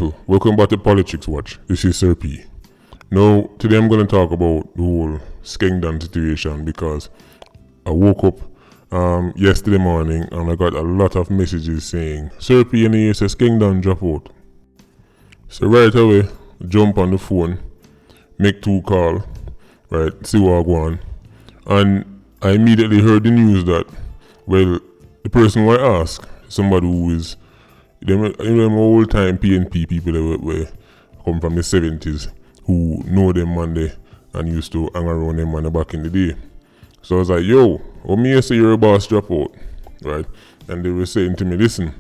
people, welcome back to Politics Watch. This is Sir P. Now, today I'm going to talk about the whole Skengdan situation because I woke up yesterday morning and I got a lot of messages saying, Sir P, and he says Skengdan drop out. So right away, jump on the phone, make 2 calls, right, see what I go on. And I immediately heard the news that, well, the person who I asked, somebody who is them old time PNP people that were come from the 70s who know them man and used to hang around them man back in the day. So I was like, yo, me say you're a boss drop out, right? And they were saying to me, listen,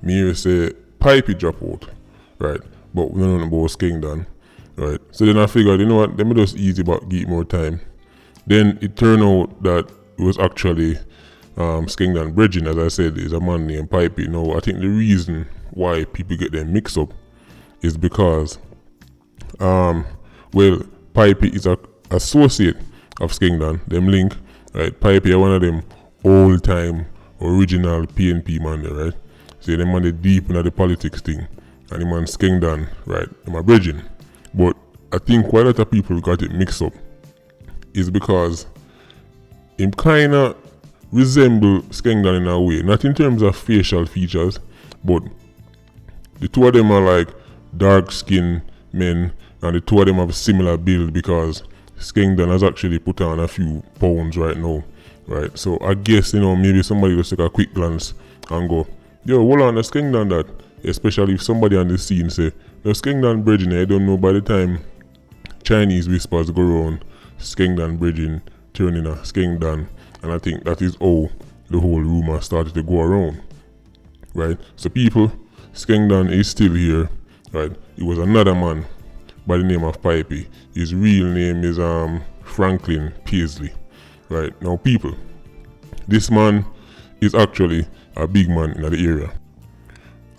me say Pipey drop out, right? But we don't know about Skengdan, right? So then I figured, you know what, let me just easy about get more time. Then it turned out that it was actually Skengdan Bridging, as I said, is a man named Pipey. Now, I think the reason why people get them mixed up is because, well, Pipey is a associate of Skengdan, them link, right? Pipey are one of them old-time original PNP man there, right? So them man they deep into the politics thing, and the man Skengdan, right? Them are Bridging. But I think quite a lot of people got it mixed up is because him kinda resemble Skengdan in a way, not in terms of facial features, but the two of them are like dark skinned men and the two of them have a similar build because Skengdan has actually put on a few pounds right now, right? So I guess, maybe somebody will take a quick glance and go, yo, hold on, the Skengdan that, especially if somebody on the scene say, the Skengdan Bridging, I don't know, by the time Chinese whispers go around, Skengdan Bridging turning a Skengdan. And I think that is how the whole rumor started to go around, right? So people, Skengdan is still here, right? It was another man by the name of Pipey. His real name is Franklin Paisley, right? Now people, this man is actually a big man in the area.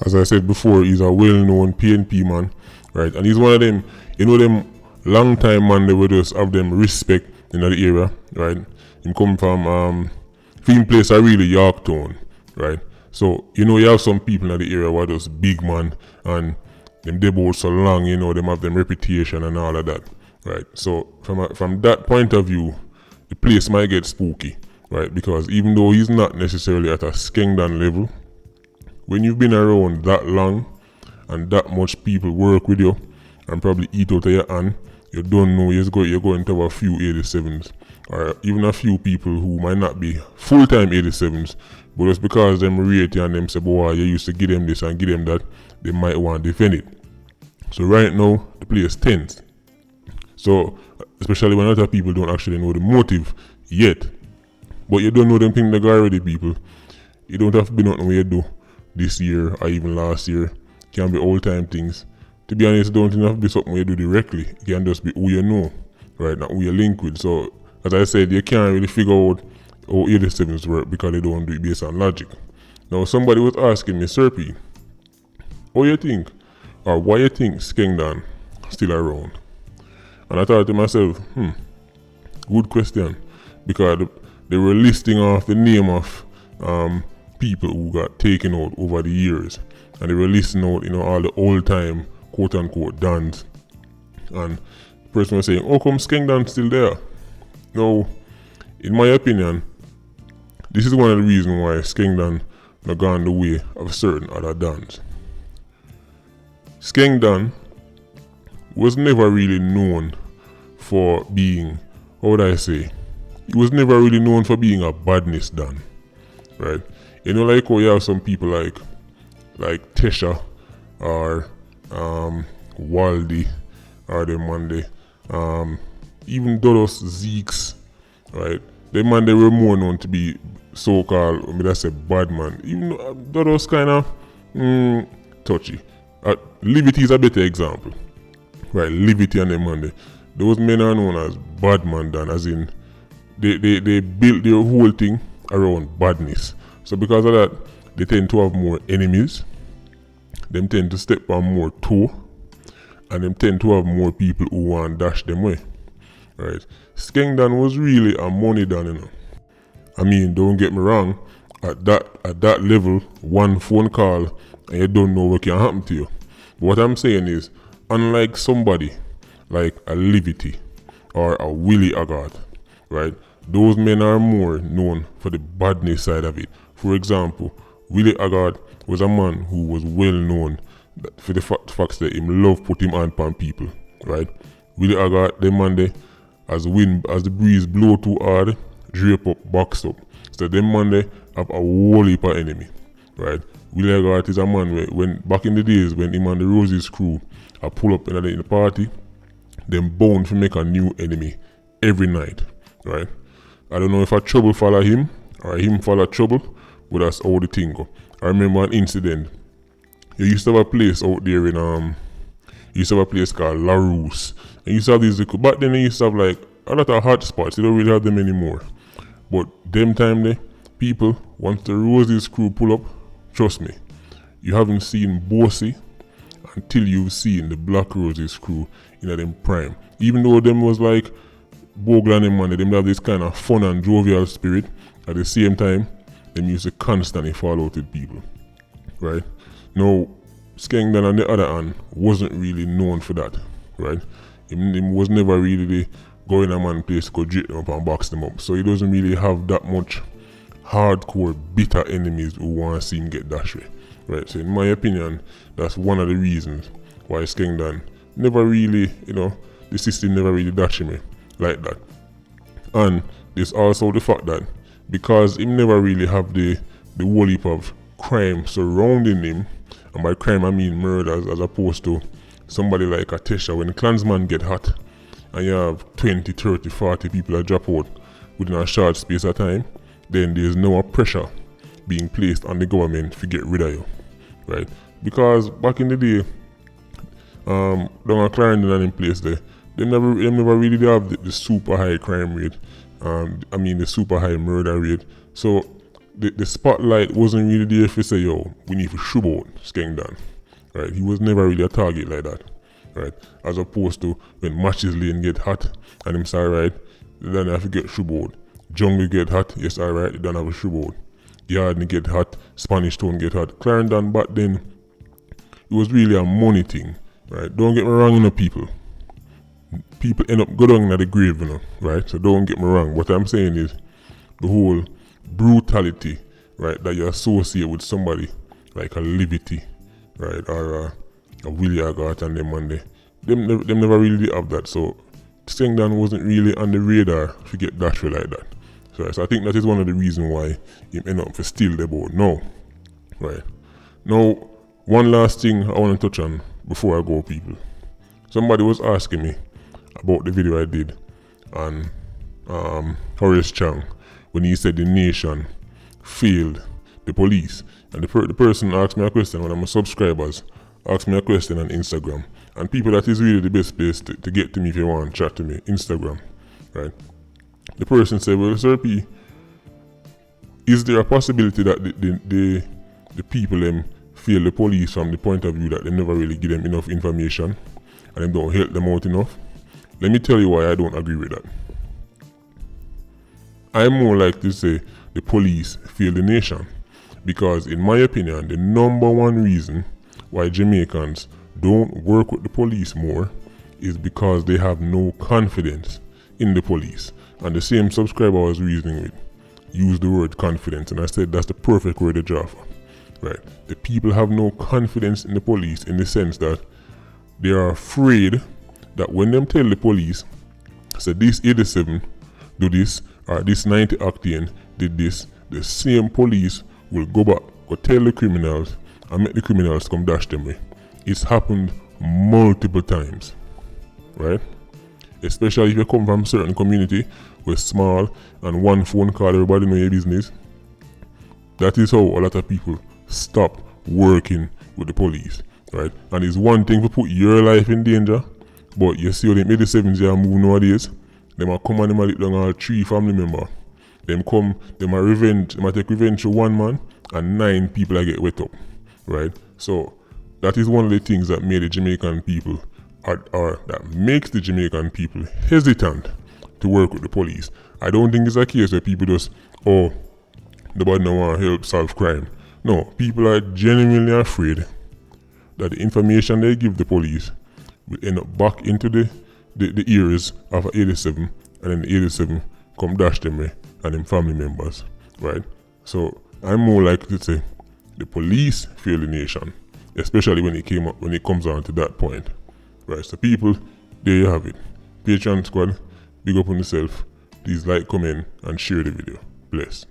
As I said before, he's a well-known PNP man, right? And he's one of them, them long-time man that would just have them respect in the area, right? Him come from film place are really Yorktown, right? So you have some people in the area who are just big man and them they both so long, them have them reputation and all of that, right? So from that point of view, the place might get spooky, right? Because even though he's not necessarily at a Skengdan level, when you've been around that long and that much people work with you and probably eat out of your hand, you don't know you're going to have a few 87s. Or even a few people who might not be full-time 87s, but just because them rate you and them say, boy, you used to give them this and give them that, they might want to defend it. So right now, the place tense. So, especially when other people don't actually know the motive yet. But you don't know them things that go already, people. You don't have to be nothing what you do this year or even last year. It can be old-time things. To be honest, don't have to be something you do directly. It can just be who you know, right? Not who you link with. So, as I said, you can't really figure out how 87s work because they don't do it based on logic. Now, somebody was asking me, Sir P, how you think, or why you think Skengdan still around? And I thought to myself, good question. Because they were listing off the name of people who got taken out over the years. And they were listing out, all the old-time, quote-unquote, dons. And the person was saying, how come Skengdan still there? Now, in my opinion, this is one of the reasons why Skengdan have gone the way of certain other dons. Skengdan was never really known for being, how would I say, he was never really known for being a badness don, right? Like how you have some people like Tesha or Waldy or them Monday, even Dodos Zeeks, right? Them man they were more known to be so-called, let's say, bad man. Even Dodos kind of touchy. Liberty is a better example, right? Liberty and them man, those men are known as bad man dan, as in they built their whole thing around badness. So because of that, they tend to have more enemies. Them tend to step on more toe, and them tend to have more people who want to dash them way. Right? Skengdan was really a money don, I mean, don't get me wrong, at that level, one phone call and you don't know what can happen to you. What I'm saying is, unlike somebody like a Livity or a Willie Agarth, right? Those men are more known for the badness side of it. For example, Willie Agarth was a man who was well known for the facts that him love put him on people, right? Willie Agarth, the man there, as the breeze blow too hard, drape up, box up. So them man there have a whole heap of enemy, right? Willie Agarth is a man when back in the days when him and the Roses crew are pull up in the party, them bound to make a new enemy every night, right? I don't know if a trouble follow him or him follow trouble, but that's how the thing go. I remember an incident. You used to have a place out there in you used to have a place called La Rousse. And you used to have these back then they used to have like a lot of hot spots. They don't really have them anymore. But them time there, people, once the Roses crew pull up, trust me, you haven't seen Bossy until you've seen the Black Roses crew in them prime. Even though them was like Bogle and them man, them have this kind of fun and jovial spirit. At the same time, them used to constantly fall out with people, right? Now, Skengdan on the other hand wasn't really known for that, right? Him was never really go in a man's place to go drip them up and box them up. So he doesn't really have that much hardcore bitter enemies who want to see him get dashed way, right? So in my opinion, that's one of the reasons why Skengdan never really, the system never really dashed him like that. And there's also the fact that because him never really have the whole heap of crime surrounding him, and by crime I mean murders, as opposed to somebody like a Tesha. When the Klansman get hot and you have 20, 30, 40 people that drop out within a short space of time, then there's no pressure being placed on the government to get rid of you, right? Because back in the day, down at Clarendon and in place there, they never really have the super high crime rate, the super high murder rate. So the spotlight wasn't really there for say, yo, we need to shoot out Skengdan, right? He was never really a target like that, right? As opposed to when Matches Lane get hot and him say, alright, then I have to get shoot out. Jungle get hot, yes, alright, then I have a shoot out. Yardney get hot, Spanish Town get hot. Clarendon back then, it was really a money thing, right? Don't get me wrong, people. People end up going in the grave, right? So don't get me wrong. What I'm saying is the whole brutality, right, that you associate with somebody like a Livity, right, or a Willie Agarth and them Monday. Them never really have that. So Skengdan wasn't really on the radar to get dashed like that. So I think that is one of the reasons why he end up for steal the boat. No, right. Now, one last thing I want to touch on before I go, people. Somebody was asking me about the video I did on Horace Chang when he said the nation failed the police. And the person asked me a question, one of my subscribers asked me a question on Instagram. And people, that is really the best place to get to me if you want to chat to me, Instagram, right? The person said, well, Sir P, is there a possibility that the people fail the police from the point of view that they never really give them enough information and they don't help them out enough? Let me tell you why I don't agree with that. I'm more like to say the police fail the nation, because in my opinion, the number one reason why Jamaicans don't work with the police more is because they have no confidence in the police. And the same subscriber I was reasoning with used the word confidence, and I said that's the perfect word to draw for, right? The people have no confidence in the police in the sense that they are afraid that when them tell the police, say this 87 do this, or this 90 Octane did this, the same police will go back, go tell the criminals and make the criminals come dash them way. It's happened multiple times, right? Especially if you come from a certain community where small and one phone call everybody know your business. That is how a lot of people stop working with the police, right? And it's one thing to put your life in danger, but you see how them 87s are moving nowadays. Them a come and them a lick down all 3 family members. Them come, them a take revenge to one man and 9 people a get wet up, right? So that is one of the things that made the Jamaican people, or that makes the Jamaican people hesitant to work with the police. I don't think it's a case where people just, nobody don't want to help solve crime. No, people are genuinely afraid that the information they give the police will end up back into the ears of 87, and then the 87 come dash them and them family members, right? So I'm more likely to say the police fail the nation, especially when it comes on to that point, right? So people, there you have it. Patreon squad, big up on yourself. Please like, comment, and share the video. Bless.